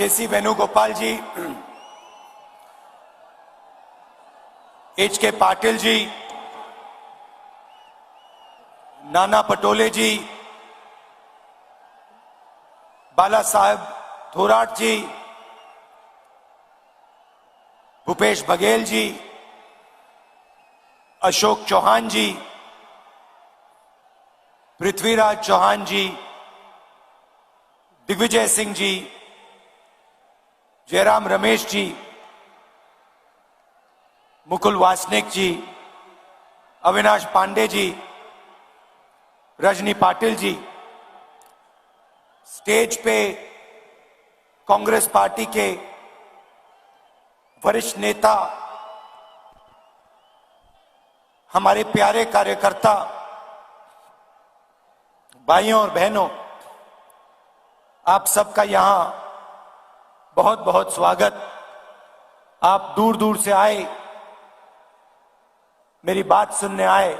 केसी वेणुगोपाल जी, H के पाटिल जी, नाना पटोले जी, बाला साहेब थोराट जी, भूपेश बघेल जी, अशोक चौहान जी, पृथ्वीराज चौहान जी, दिग्विजय सिंह जी, जयराम रमेश जी, मुकुल वासनिक जी, Avinash Pandey ji, Rajni Patil ji, stage पे Congress party के वरिष्ठ नेता, हमारे प्यारे कार्यकर्ता, भाइयों और बहनों, आप सबका यहां बहुत बहुत स्वागत। आप दूर दूर से आए, मेरी बात सुनने आए,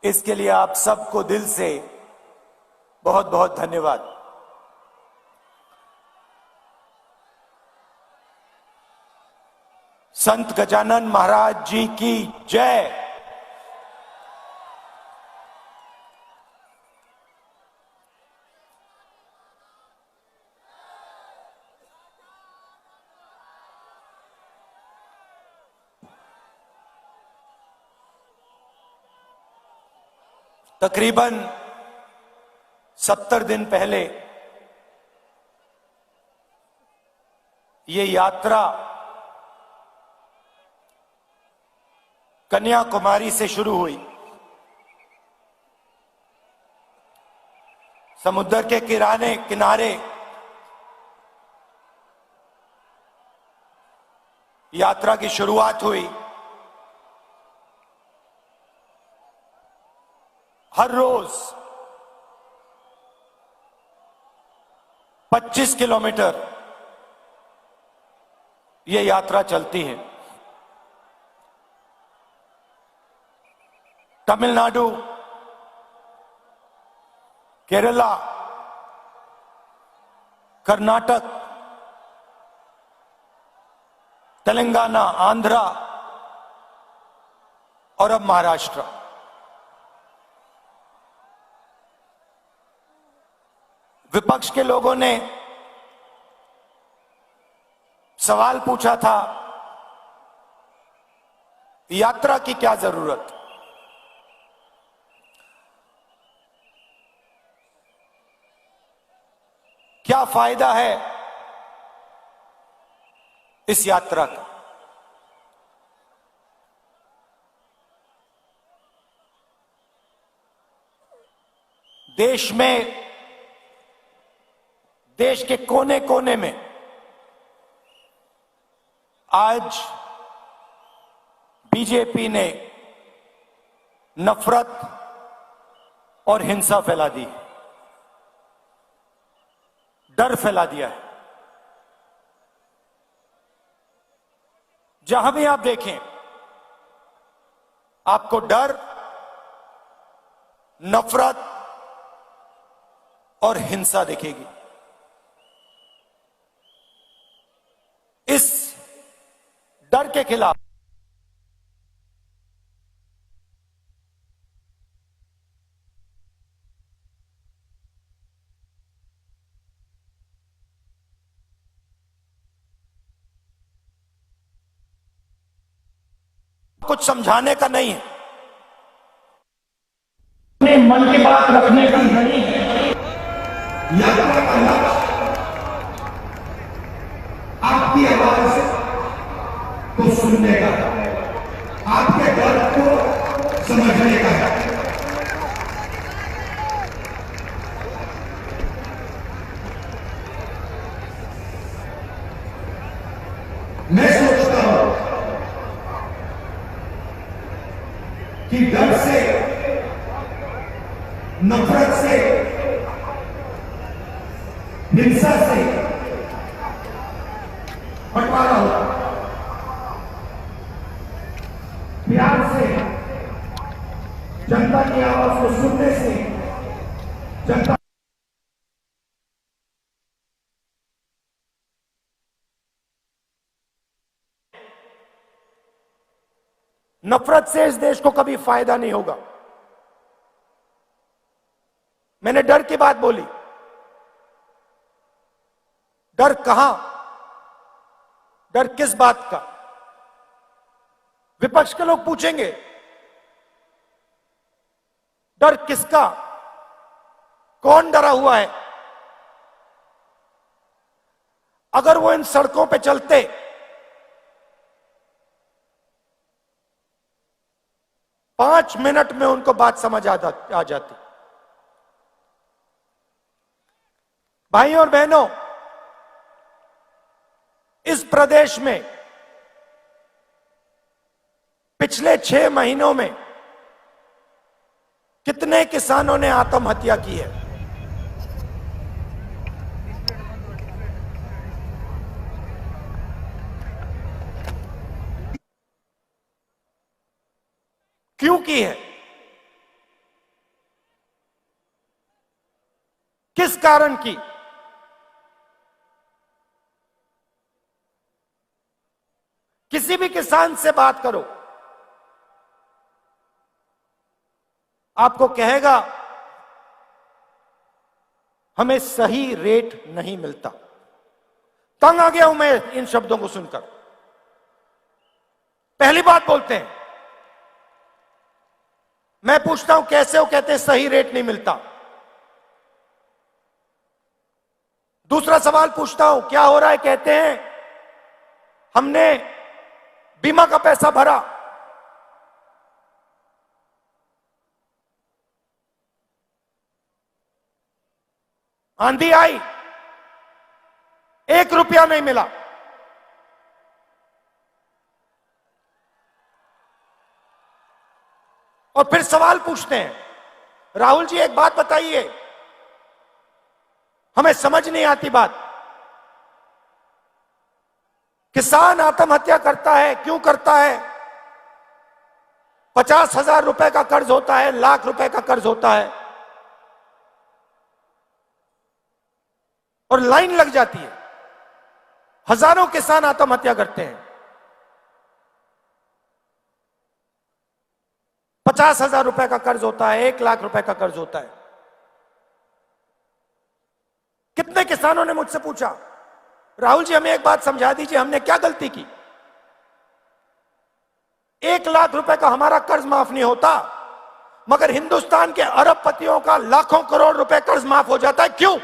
इसके लिए आप सबको दिल से बहुत बहुत धन्यवाद। संत गजानन महाराज जी की जय। तकरीबन 70 दिन पहले ये यात्रा कन्याकुमारी से शुरू हुई। समुद्र के किनारे यात्रा की शुरुआत हुई। हर रोज 25 किलोमीटर ये यात्रा चलती है। तमिलनाडु, केरला, कर्नाटक, तेलंगाना, आंध्रा और अब महाराष्ट्र। विपक्ष के लोगों ने सवाल पूछा था, यात्रा की क्या जरूरत? क्या फायदा है इस यात्रा का? देश में, देश के कोने कोने में आज बीजेपी ने नफरत और हिंसा फैला दी, डर फैला दिया है। जहां भी आप देखें, आपको डर, नफरत और हिंसा दिखेगी। इस डर के खिलाफ कुछ समझाने का नहीं है, अपने मन की बात रखने का नहीं है। यात्रा का लक्ष्य आपकी आवाज को सुनने का, आपके दर्द को समझने का है। मैं सोचता हूं कि डर से, नफरत से, हिंसा से बंटवारा होता, प्यार से, जनता की आवाज को सुनने से, जनता नफरत से इस देश को कभी फायदा नहीं होगा। मैंने डर की बात बोली। डर कहां? डर किस बात का? विपक्ष के लोग पूछेंगे डर किसका? कौन डरा हुआ है? अगर वो इन सड़कों पे चलते, पांच मिनट में उनको बात समझ आ जाती। भाइयों और बहनों, इस प्रदेश में पिछले 6 महीनों में कितने किसानों ने आत्महत्या की है? क्यों की है? किस कारण की? किसी भी किसान से बात करो, आपको कहेगा हमें सही रेट नहीं मिलता। तंग आ गया हूं मैं इन शब्दों को सुनकर। पहली बात बोलते हैं, मैं पूछता हूं कैसे? वो कहते हैं सही रेट नहीं मिलता। दूसरा सवाल पूछता हूं क्या हो रहा है? कहते हैं हमने बीमा का पैसा भरा। आंधी आई, 1 रुपया नहीं मिला। और फिर सवाल पूछते हैं, राहुल जी एक बात बताइए, हमें समझ नहीं आती बात। किसान आत्महत्या करता है, क्यों करता है? 50,000 रुपए का कर्ज होता है, लाख रुपए का कर्ज होता है, और लाइन लग जाती है। हजारों किसान आत्महत्या करते हैं। 50,000 रुपए का कर्ज होता है, 1 लाख रुपए का कर्ज होता है। कितने किसानों ने मुझसे पूछा, राहुल जी हमें एक बात समझा दीजिए, हमने क्या गलती की? 1 लाख रुपए का हमारा कर्ज माफ नहीं होता, मगर हिंदुस्तान के अरबपतियों का लाखों करोड़ रुपए कर्ज माफ हो जाता है। क्यों?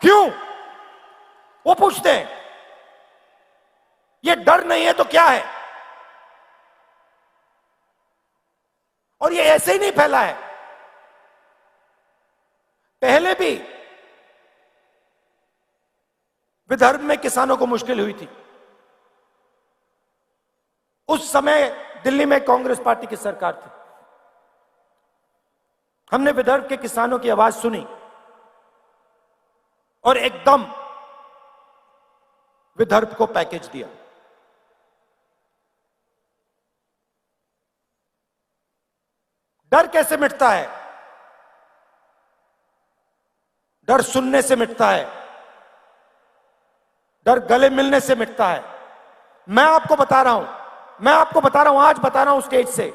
क्यों? वो पूछते हैं। ये डर नहीं है तो क्या है? और ये ऐसे ही नहीं फैला है, पहले भी विदर्भ में किसानों को मुश्किल हुई थी। उस समय दिल्ली में कांग्रेस पार्टी की सरकार थी। हमने विदर्भ के किसानों की आवाज सुनी और एकदम विदर्भ को पैकेज दिया। डर कैसे मिटता है? डर सुनने से मिटता है, डर गले मिलने से मिटता है। मैं आपको बता रहा हूं, आज बता रहा हूं स्टेज से,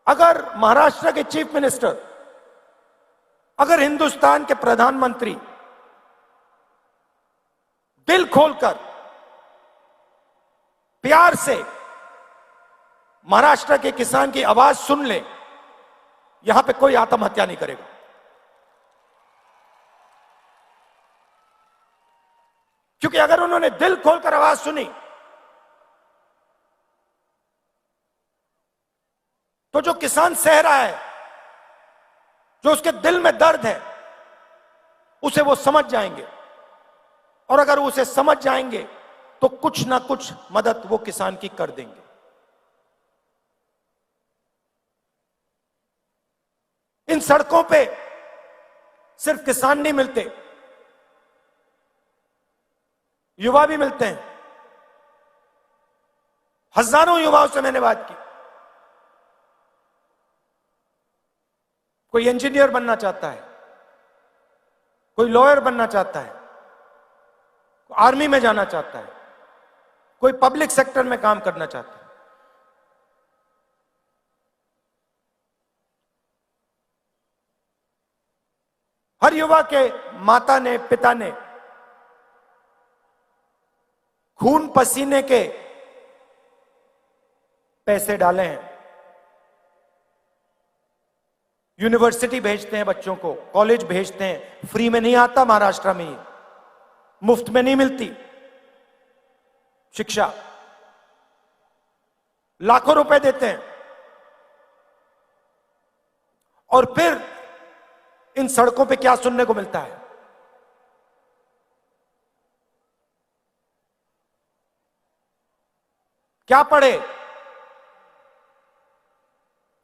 अगर महाराष्ट्र के चीफ मिनिस्टर, अगर हिंदुस्तान के प्रधानमंत्री दिल खोलकर प्यार से महाराष्ट्र के किसान की आवाज सुन ले, यहां पे कोई आत्महत्या नहीं करेगा। क्योंकि अगर उन्होंने दिल खोलकर आवाज सुनी तो जो किसान सह रहा है, जो उसके दिल में दर्द है, उसे वो समझ जाएंगे। और अगर उसे समझ जाएंगे तो कुछ ना कुछ मदद वो किसान की कर देंगे। इन सड़कों पे सिर्फ किसान नहीं मिलते, युवा भी मिलते हैं। हजारों युवाओं से मैंने बात की। कोई इंजीनियर बनना चाहता है, कोई लॉयर बनना चाहता है, कोई आर्मी में जाना चाहता है, कोई पब्लिक सेक्टर में काम करना चाहता है। हर युवा के माता ने, पिता ने खून पसीने के पैसे डाले हैं। यूनिवर्सिटी भेजते हैं बच्चों को, कॉलेज भेजते हैं, फ्री में नहीं आता महाराष्ट्र में, मुफ्त में नहीं मिलती शिक्षा, लाखों रुपए देते हैं। और फिर इन सड़कों पे क्या सुनने को मिलता है? क्या पढ़े?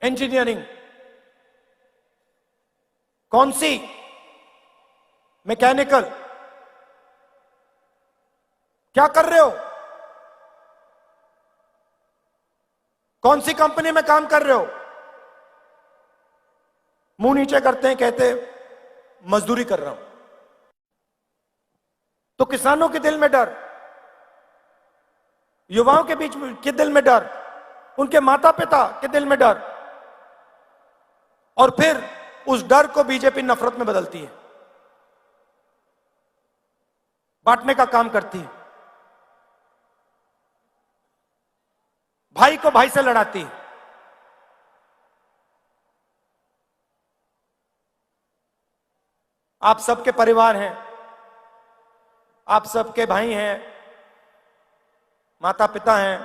इंजीनियरिंग, कौन सी? मैकेनिकल। क्या कर रहे हो? कौन सी कंपनी में काम कर रहे हो? मुंह नीचे करते हैं, कहते मजदूरी कर रहा हूं। तो किसानों के दिल में डर, युवाओं के बीच के दिल में डर, उनके माता पिता के दिल में डर, और फिर उस डर को बीजेपी नफरत में बदलती है, बांटने का काम करती है, भाई को भाई से लड़ाती है। आप सबके परिवार हैं, आप सबके भाई हैं, माता पिता हैं।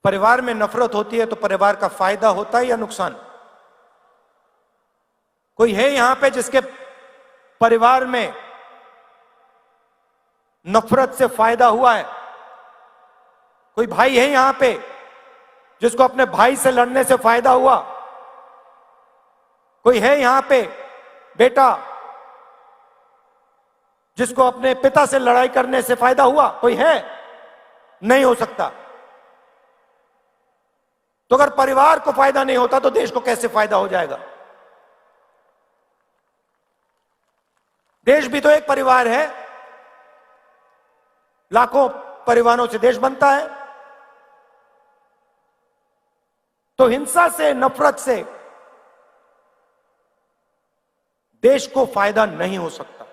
परिवार में नफरत होती है तो परिवार का फायदा होता है या नुकसान? कोई है यहां पे जिसके परिवार में नफरत से फायदा हुआ है? कोई भाई है यहां पे जिसको अपने भाई से लड़ने से फायदा हुआ? कोई है यहां पे बेटा जिसको अपने पिता से लड़ाई करने से फायदा हुआ? कोई है? नहीं हो सकता। तो अगर परिवार को फायदा नहीं होता तो देश को कैसे फायदा हो जाएगा? देश भी तो एक परिवार है, लाखों परिवारों से देश बनता है। तो हिंसा से, नफरत से देश को फायदा नहीं हो सकता।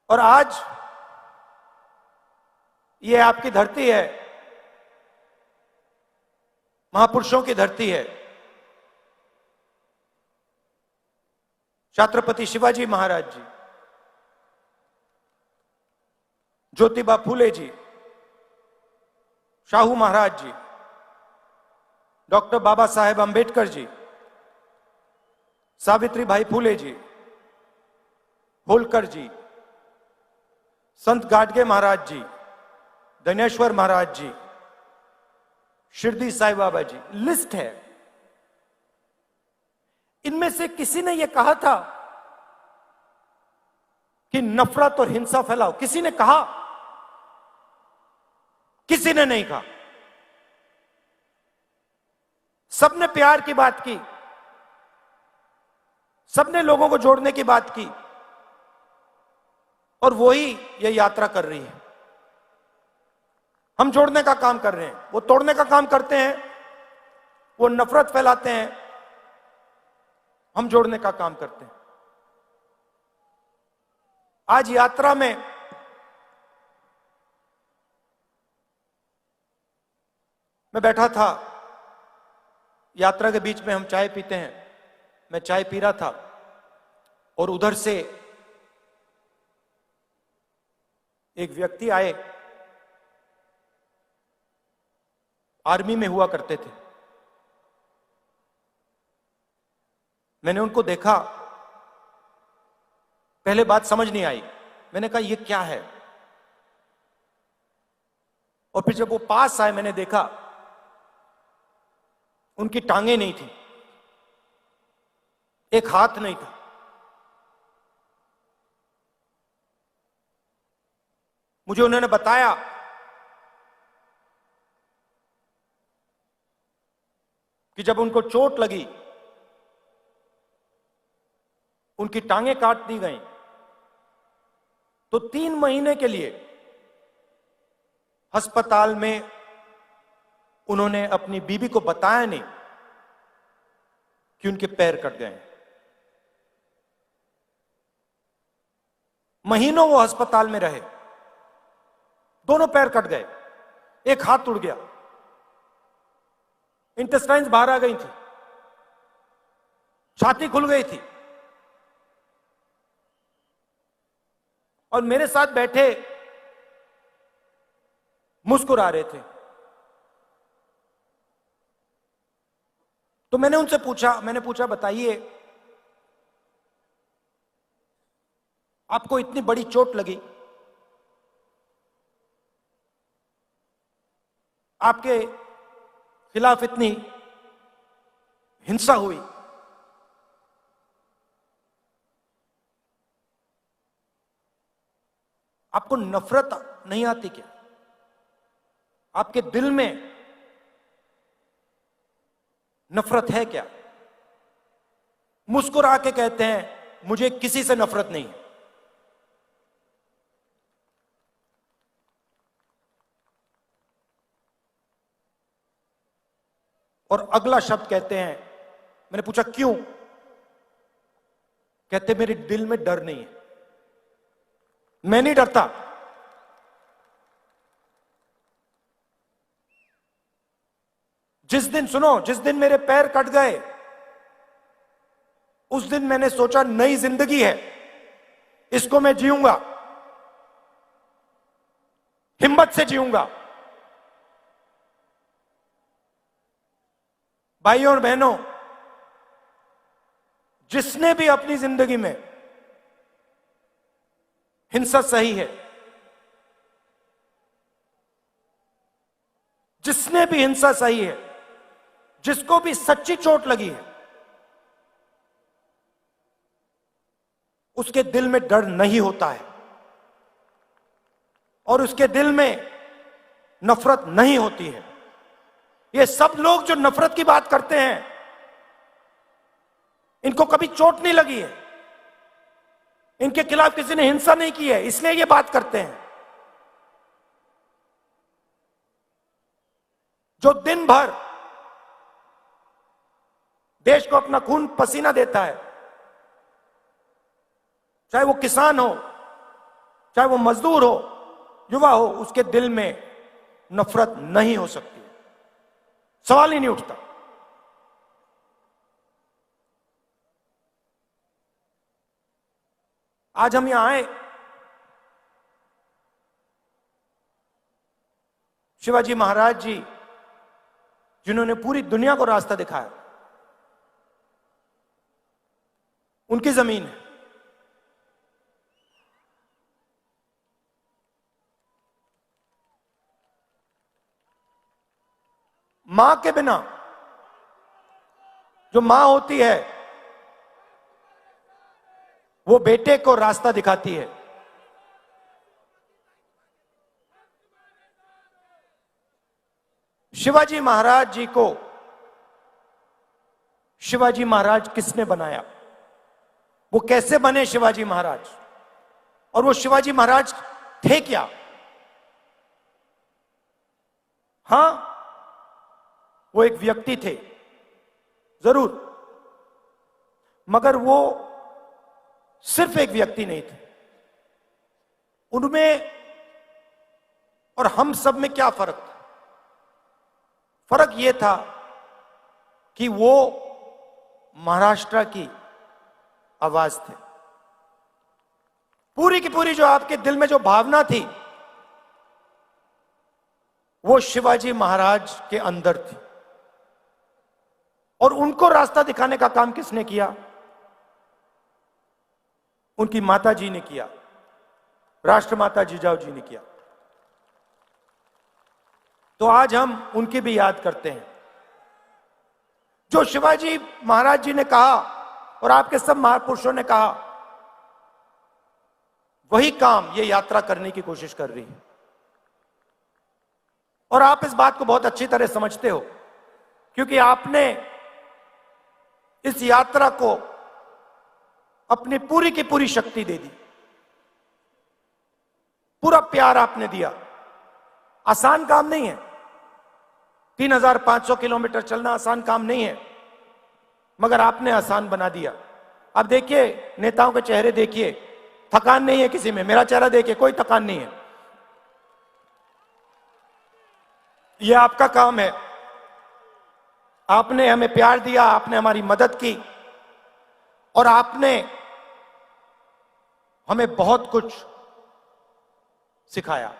और आज ये आपकी धरती है, महापुरुषों की धरती है। छत्रपति शिवाजी महाराज जी, ज्योतिबा फूले जी, शाहू महाराज जी, डॉक्टर बाबा साहेब अंबेडकर जी, सावित्री भाई फूले जी, होलकर जी, संत गाडगे महाराज जी, धनेश्वर महाराज जी, शिरडी साईं बाबा जी, लिस्ट है। इनमें से किसी ने यह कहा था कि नफरत और हिंसा फैलाओ? किसी ने कहा? किसी ने नहीं कहा। सबने प्यार की बात की, सबने लोगों को जोड़ने की बात की, और वही ये यात्रा कर रही है। हम जोड़ने का काम कर रहे हैं, वो तोड़ने का काम करते हैं, वो नफरत फैलाते हैं, हम जोड़ने का काम करते हैं। आज यात्रा में मैं बैठा था, यात्रा के बीच में हम चाय पीते हैं, मैं चाय पी रहा था और उधर से एक व्यक्ति आए, आर्मी में हुआ करते थे। मैंने उनको देखा, पहले बात समझ नहीं आई, मैंने कहा ये क्या है? और फिर जब वो पास आए मैंने देखा उनकी टांगे नहीं थी, एक हाथ नहीं था। मुझे उन्होंने बताया कि जब उनको चोट लगी, उनकी टांगें काट दी गई, तो 3 महीने के लिए अस्पताल में उन्होंने अपनी बीवी को बताया नहीं कि उनके पैर कट गए। महीनों वो अस्पताल में रहे, दोनों पैर कट गए, एक हाथ टूट गया, इंटेस्टाइन्स बाहर आ गई थी, छाती खुल गई थी। और मेरे साथ बैठे मुस्कुरा रहे थे। तो मैंने पूछा बताइए, आपको इतनी बड़ी चोट लगी, आपके खिलाफ इतनी हिंसा हुई, आपको नफरत नहीं आती क्या? आपके दिल में नफरत है क्या? मुस्कुरा के कहते हैं मुझे किसी से नफरत नहीं है। और अगला शब्द कहते हैं, मैंने पूछा क्यों? कहते मेरे दिल में डर नहीं है, मैं नहीं डरता। जिस दिन मेरे पैर कट गए, उस दिन मैंने सोचा नई जिंदगी है, इसको मैं जीऊंगा, हिम्मत से जीऊंगा। भाइयों और बहनों, जिसने भी अपनी जिंदगी में हिंसा सही है, जिसने भी हिंसा सही है, जिसको भी सच्ची चोट लगी है, उसके दिल में डर नहीं होता है और उसके दिल में नफरत नहीं होती है। ये सब लोग जो नफरत की बात करते हैं, इनको कभी चोट नहीं लगी है, इनके खिलाफ किसी ने हिंसा नहीं की है, इसलिए ये बात करते हैं। जो दिन भर देश को अपना खून पसीना देता है, चाहे वो किसान हो, चाहे वो मजदूर हो, युवा हो, उसके दिल में नफरत नहीं हो सकती, सवाल ही नहीं उठता। आज हम यहां आए, शिवाजी महाराज जी जिन्होंने पूरी दुनिया को रास्ता दिखाया, उनकी जमीन है। मां के बिना, जो मां होती है वो बेटे को रास्ता दिखाती है। शिवाजी महाराज जी को शिवाजी महाराज किसने बनाया? वो कैसे बने शिवाजी महाराज? और वो शिवाजी महाराज थे क्या? हां, वो एक व्यक्ति थे जरूर, मगर वो सिर्फ एक व्यक्ति नहीं थे। उनमें और हम सब में क्या फर्क था? फर्क यह था कि वो महाराष्ट्र की आवाज थे। पूरी की पूरी जो आपके दिल में जो भावना थी, वो शिवाजी महाराज के अंदर थी। और उनको रास्ता दिखाने का काम किसने किया? उनकी माता जी ने किया, राष्ट्रमाता जिजाऊ जी ने किया। तो आज हम उनकी भी याद करते हैं। जो शिवाजी महाराज जी ने कहा और आपके सब महापुरुषों ने कहा, वही काम ये यात्रा करने की कोशिश कर रही है। और आप इस बात को बहुत अच्छी तरह समझते हो, क्योंकि आपने इस यात्रा को अपनी पूरी की पूरी शक्ति दे दी, पूरा प्यार आपने दिया। आसान काम नहीं है, 3500 किलोमीटर चलना आसान काम नहीं है, मगर आपने आसान बना दिया। अब देखिए नेताओं के चेहरे देखिए, थकान नहीं है किसी में। मेरा चेहरा देखिए, कोई थकान नहीं है। यह आपका काम है। आपने हमें प्यार दिया, आपने हमारी मदद की और आपने हमें बहुत कुछ सिखाया।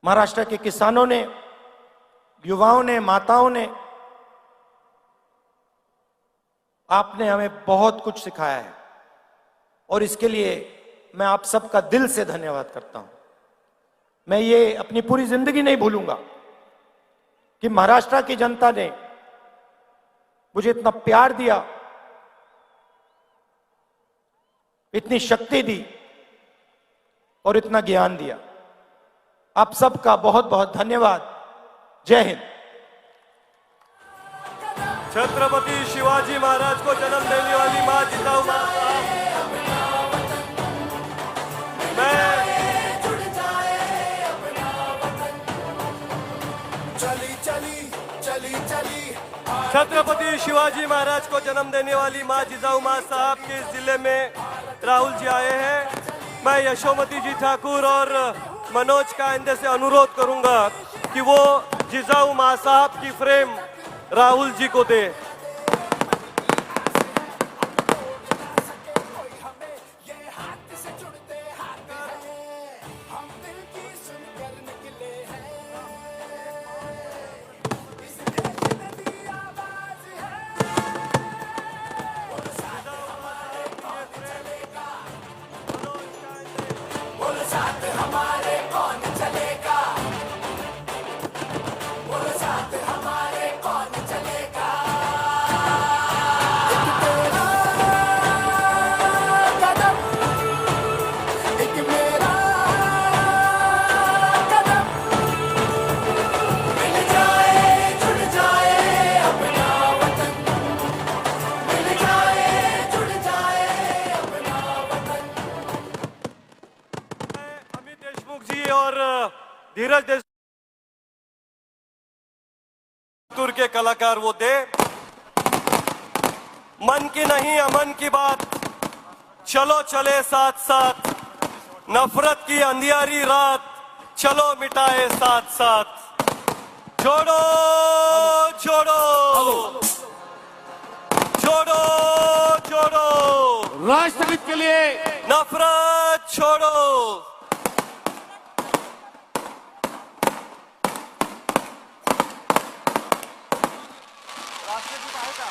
महाराष्ट्र के किसानों ने, युवाओं ने, माताओं ने, आपने हमें बहुत कुछ सिखाया है और इसके लिए मैं आप सबका दिल से धन्यवाद करता हूं। मैं ये अपनी पूरी जिंदगी नहीं भूलूंगा कि महाराष्ट्र की जनता ने मुझे इतना प्यार दिया, इतनी शक्ति दी और इतना ज्ञान दिया। आप सबका बहुत बहुत धन्यवाद। जय हिंद। छत्रपति शिवाजी महाराज को जन्म देने वाली मां जिजाऊ मां, मैं छत्रपति शिवाजी महाराज को जन्म देने वाली मां जिजाऊ मां साहब के जिले में राहुल जी आए हैं। मैं यशोमती जी ठाकुर और मनोज कायंदे से अनुरोध करूंगा कि वो जिजाऊ मां साहब की फ्रेम राहुल जी को दे। और धीरज देशमुख के कलाकार वो दे। मन की नहीं अमन की बात, चलो चले साथ साथ, नफरत की अंधियारी रात, चलो मिटाए साथ साथ। छोड़ो छोड़ो छोड़ो छोड़ो राष्ट्रहित के लिए नफरत छोड़ो। राष्ट्रगीत आहे का?